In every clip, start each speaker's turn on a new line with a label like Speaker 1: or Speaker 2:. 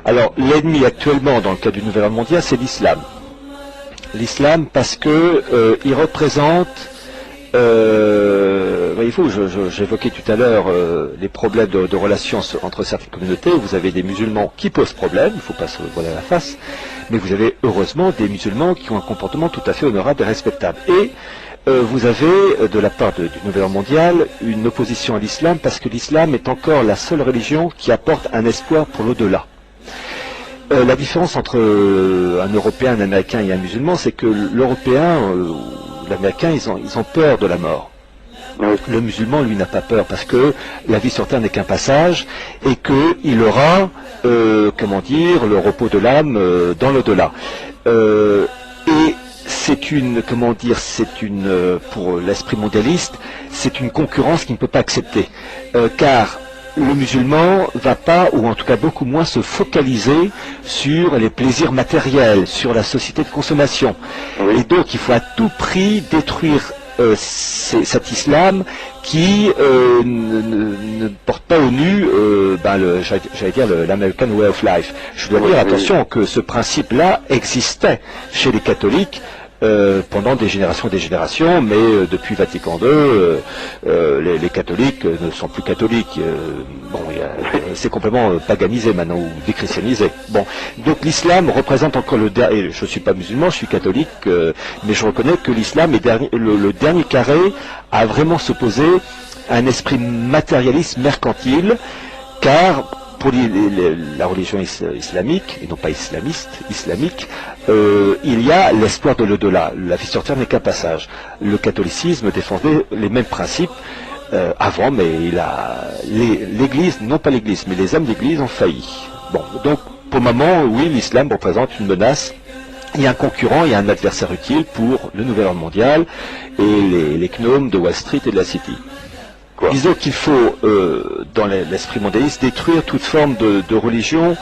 Speaker 1: Alors, l'ennemi actuellement, dans le cas du Nouvel Ordre mondial, c'est l'islam. L'islam parce que il représente, voyez-vous, j'évoquais tout à l'heure les problèmes de relations entre certaines communautés. Vous avez des musulmans qui posent problème, il ne faut pas se voiler à la face, mais vous avez heureusement des musulmans qui ont un comportement tout à fait honorable et respectable. Et vous avez, de la part du Nouvel Ordre mondial, une opposition à l'islam parce que l'islam est encore la seule religion qui apporte un espoir pour l'au-delà. La différence entre un Européen, un Américain et un musulman, c'est que l'Européen ou l'Américain, ils ont peur de la mort. Le musulman, lui, n'a pas peur parce que la vie sur terre n'est qu'un passage et qu'il aura, le repos de l'âme dans l'au-delà. Et c'est pour l'esprit mondialiste, c'est une concurrence qu'il ne peut pas accepter, car le musulman va pas, ou en tout cas beaucoup moins, se focaliser sur les plaisirs matériels, sur la société de consommation. Et donc il faut à tout prix détruire cet islam qui ne porte pas au nu l'American Way of Life. Je dois dire, attention, que ce principe-là existait chez les catholiques pendant des générations, mais depuis Vatican II, les catholiques ne sont plus catholiques. C'est complètement paganisé maintenant, ou déchristianisé. Bon, donc l'islam représente encore le dernier. Je ne suis pas musulman, je suis catholique, mais je reconnais que l'islam est le dernier carré à vraiment s'opposer à un esprit matérialiste, mercantile, car pour la religion islamique, et non pas islamiste, islamique, il y a l'espoir de l'au-delà. La vie sur terre n'est qu'un passage. Le catholicisme défendait les mêmes principes avant, mais l'Église, non pas l'Église, mais les hommes d'Église ont failli. Bon, donc pour le moment, oui, l'islam représente une menace. Il y a un concurrent, il y a un adversaire utile pour le Nouvel Ordre mondial et les gnomes de Wall Street et de la City. Disons qu'il faut, dans l'esprit mondialiste, détruire toute forme de religion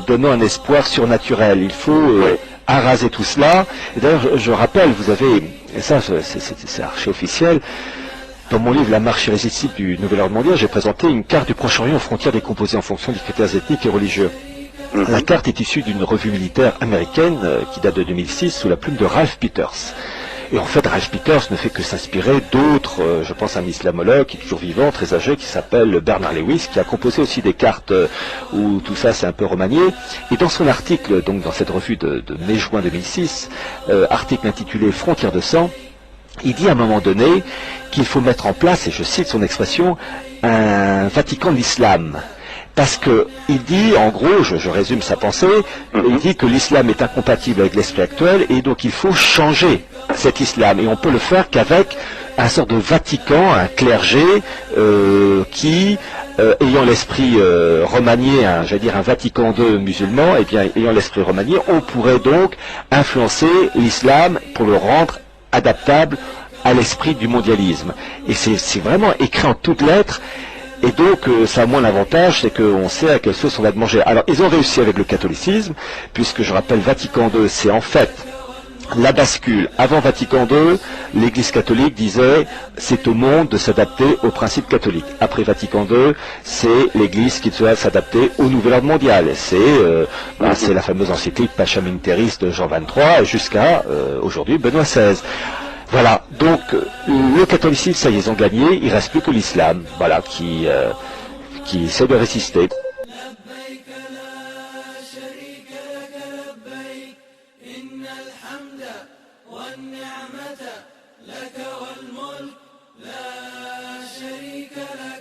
Speaker 1: donnant un espoir surnaturel. Il faut araser tout cela. Et d'ailleurs, je rappelle, vous avez, et ça c'est archi officiel, dans mon livre La marche irrésistible du Nouvel Ordre mondial, j'ai présenté une carte du Proche-Orient aux frontières décomposées en fonction des critères ethniques et religieux. La carte est issue d'une revue militaire américaine qui date de 2006 sous la plume de Ralph Peters. Et en fait, Ralph Peters ne fait que s'inspirer d'autres, je pense à un islamologue qui est toujours vivant, très âgé, qui s'appelle Bernard Lewis, qui a composé aussi des cartes où tout ça c'est un peu remanié. Et dans son article, donc dans cette revue de mai-juin 2006, article intitulé Frontières de sang, il dit à un moment donné qu'il faut mettre en place, et je cite son expression, un Vatican de l'islam. Parce que il dit, en gros, je résume sa pensée, il dit que l'islam est incompatible avec l'esprit actuel et donc il faut changer cet islam. Et on peut le faire qu'avec un sort de Vatican, un clergé qui, ayant l'esprit remanié, un Vatican II musulman, et bien ayant l'esprit remanié, on pourrait donc influencer l'islam pour le rendre adaptable à l'esprit du mondialisme. Et c'est vraiment écrit en toutes lettres. Et donc, ça a moins l'avantage, c'est qu'on sait à quelle sauce on va de manger. Alors, ils ont réussi avec le catholicisme, puisque je rappelle, Vatican II, c'est en fait la bascule. Avant Vatican II, l'Église catholique disait, c'est au monde de s'adapter aux principes catholiques. Après Vatican II, c'est l'Église qui doit s'adapter au Nouvel Ordre mondial. C'est la fameuse encyclique Pacem in Terris de Jean XXIII, jusqu'à aujourd'hui Benoît XVI. Voilà, donc le catholicisme, ça y est, ils ont gagné, il ne reste plus que l'islam, voilà, qui essaie de résister. لك والملك لا شريك لك